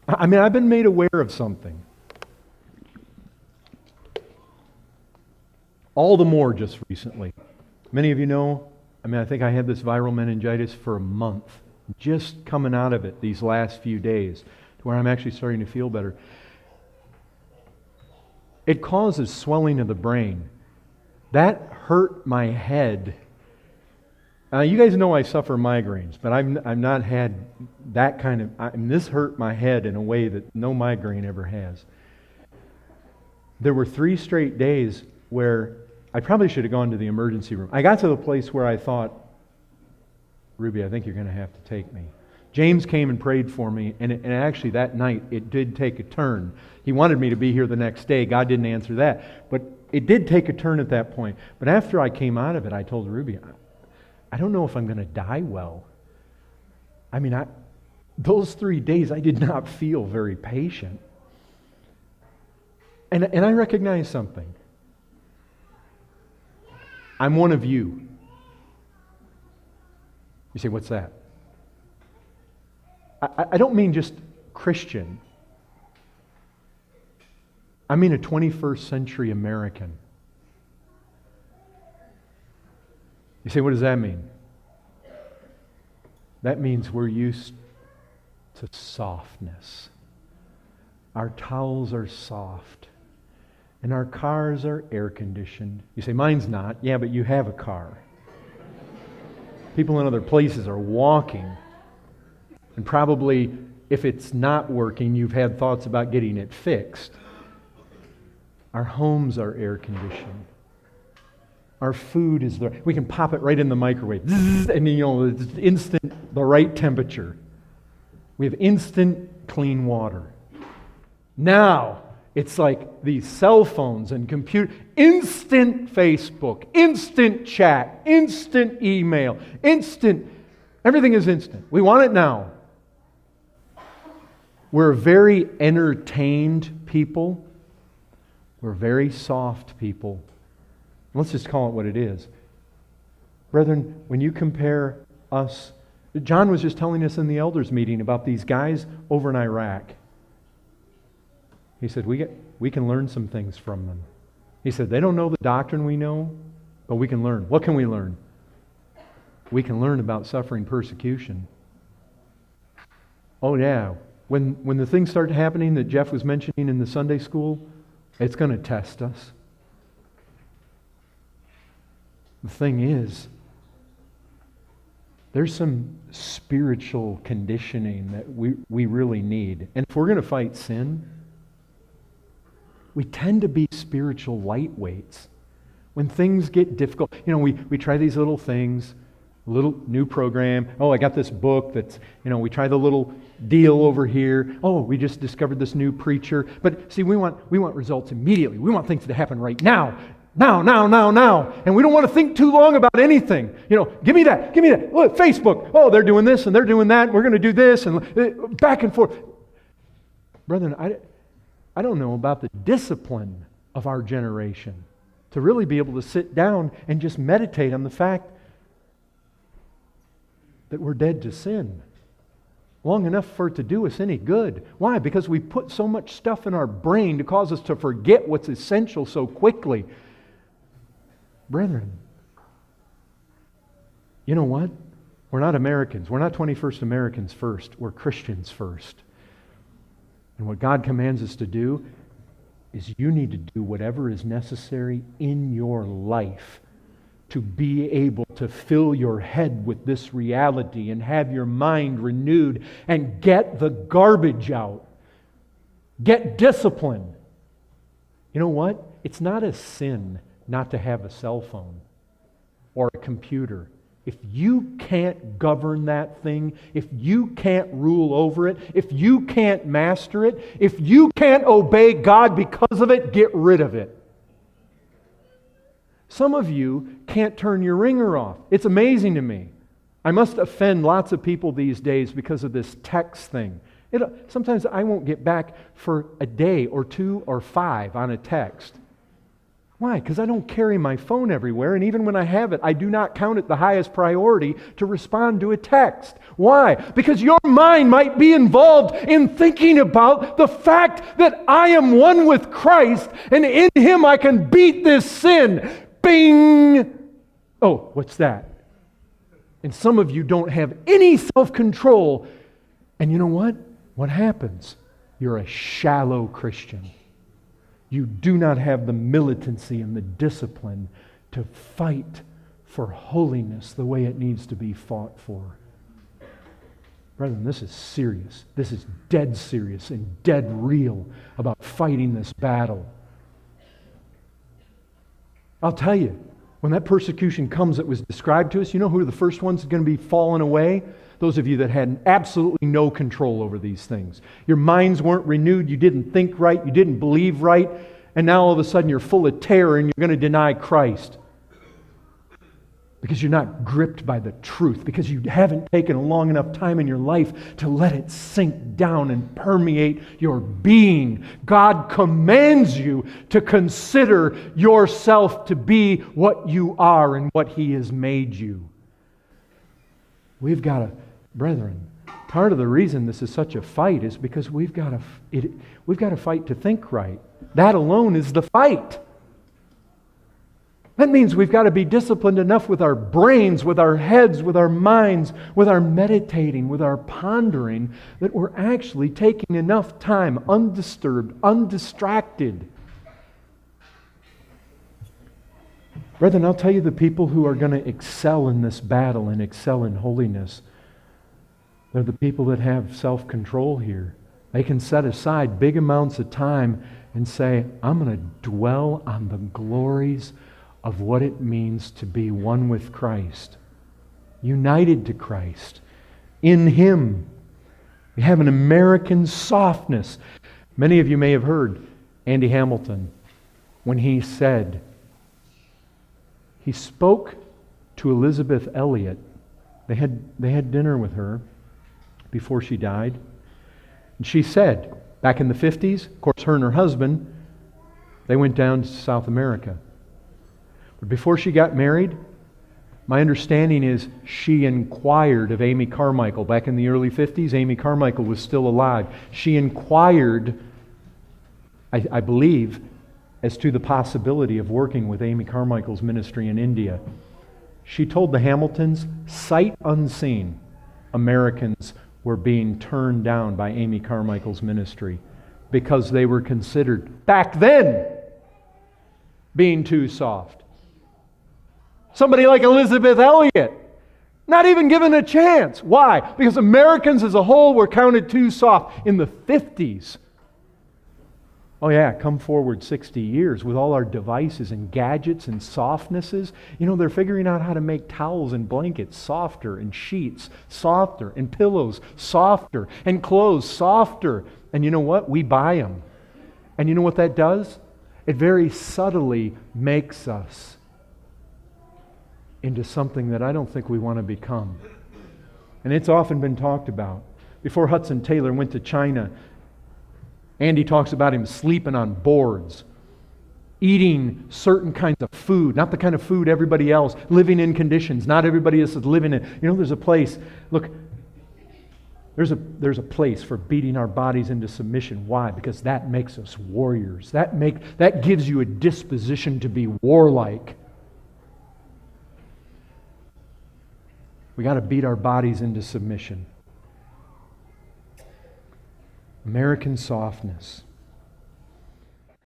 I mean, I've been made aware of something. All the more just recently. Many of you know, I think I had this viral meningitis for a month. Just coming out of it these last few days to where I'm actually starting to feel better. It causes swelling of the brain. That hurt my head. You guys know I suffer migraines, but I've not had that kind of... this hurt my head in a way that no migraine ever has. There were 3 straight days where I probably should have gone to the emergency room. I got to the place where I thought, Ruby, I think you're going to have to take me. James came and prayed for me, and actually that night it did take a turn. He wanted me to be here the next day. God didn't answer that. But it did take a turn at that point. But after I came out of it, I told Ruby, I don't know if I'm going to die well. Those 3 days I did not feel very patient. And I recognize something. I'm one of you. You say, what's that? I don't mean just Christian. I mean a 21st century American. You say, what does that mean? That means we're used to softness. Our towels are soft. And our cars are air-conditioned. You say, mine's not. Yeah, but you have a car. People in other places are walking. And probably, if it's not working, you've had thoughts about getting it fixed. Our homes are air-conditioned. Our food is there. We can pop it right in the microwave. And it's instant, the right temperature. We have instant clean water. Now, it's like these cell phones and computer, instant Facebook, instant chat, instant email, everything is instant. We want it now. We're very entertained people. We're very soft people. Let's just call it what it is. Brethren, when you compare us, John was just telling us in the elders meeting about these guys over in Iraq. He said, we can learn some things from them. He said, they don't know the doctrine we know, but we can learn. What can we learn? We can learn about suffering persecution. Oh yeah, when the things start happening that Jeff was mentioning in the Sunday school, it's going to test us. The thing is, there's some spiritual conditioning that we really need. And if we're going to fight sin, we tend to be spiritual lightweights. When things get difficult, we try these little things, a little new program. Oh, I got this book that's, we try the little deal over here. Oh, we just discovered this new preacher. But see, we want results immediately. We want things to happen right now. Now. And we don't want to think too long about anything. Give me that. Look, Facebook. Oh, they're doing this and they're doing that. We're going to do this and back and forth. Brethren, I don't know about the discipline of our generation to really be able to sit down and just meditate on the fact that we're dead to sin long enough for it to do us any good. Why? Because we put so much stuff in our brain to cause us to forget what's essential so quickly. Brethren, you know what? We're not Americans. We're not 21st Americans first. We're Christians first. And what God commands us to do is you need to do whatever is necessary in your life to be able to fill your head with this reality and have your mind renewed and get the garbage out. Get discipline. You know what? It's not a sin not to have a cell phone or a computer. If you can't govern that thing, if you can't rule over it, if you can't master it, if you can't obey God because of it, get rid of it. Some of you can't turn your ringer off. It's amazing to me. I must offend lots of people these days because of this text thing. Sometimes I won't get back for a day or 2 or 5 on a text. Why? Because I don't carry my phone everywhere, and even when I have it, I do not count it the highest priority to respond to a text. Why? Because your mind might be involved in thinking about the fact that I am one with Christ, and in Him I can beat this sin. Bing! Oh, what's that? And some of you don't have any self-control, and you know what? What happens? You're a shallow Christian. You do not have the militancy and the discipline to fight for holiness the way it needs to be fought for. Brethren, this is serious. This is dead serious and dead real about fighting this battle. I'll tell you, when that persecution comes that was described to us, you know who are the first ones going to be falling away? Those of you that had absolutely no control over these things. Your minds weren't renewed, you didn't think right, you didn't believe right, and now all of a sudden you're full of terror and you're going to deny Christ. Because you're not gripped by the truth, because you haven't taken a long enough time in your life to let it sink down and permeate your being. God commands you to consider yourself to be what you are and what He has made you. We've got to, brethren, part of the reason this is such a fight is because we've got to fight to think right. That alone is the fight. That means we've got to be disciplined enough with our brains, with our heads, with our minds, with our meditating, with our pondering, that we're actually taking enough time undisturbed, undistracted. Brethren, I'll tell you the people who are going to excel in this battle and excel in holiness, they're the people that have self-control here. They can set aside big amounts of time and say, I'm going to dwell on the glories of what it means to be one with Christ, united to Christ, in Him. We have an American softness. Many of you may have heard Andy Hamilton when he said, he spoke to Elizabeth Elliot. They had dinner with her before she died. And she said, back in the 50s, of course her and her husband, they went down to South America. But before she got married, my understanding is she inquired of Amy Carmichael. Back in the early 50s, Amy Carmichael was still alive. She inquired, I believe, as to the possibility of working with Amy Carmichael's ministry in India. She told the Hamiltons, sight unseen, Americans were being turned down by Amy Carmichael's ministry because they were considered, back then, being too soft. Somebody like Elizabeth Elliot, not even given a chance. Why? Because Americans as a whole were counted too soft in the 50s. Oh yeah, come forward 60 years with all our devices and gadgets and softnesses. You know, they're figuring out how to make towels and blankets softer, and sheets softer, and pillows softer, and clothes softer. And you know what? We buy them. And you know what that does? It very subtly makes us into something that I don't think we want to become. And it's often been talked about. Before Hudson Taylor went to China, Andy talks about him sleeping on boards, eating certain kinds of food, not the kind of food everybody else, living in conditions not everybody else is living in. You know, there's a place, look, there's a place for beating our bodies into submission. Why? Because that makes us warriors. That gives you a disposition to be warlike. We got to beat our bodies into submission. American softness.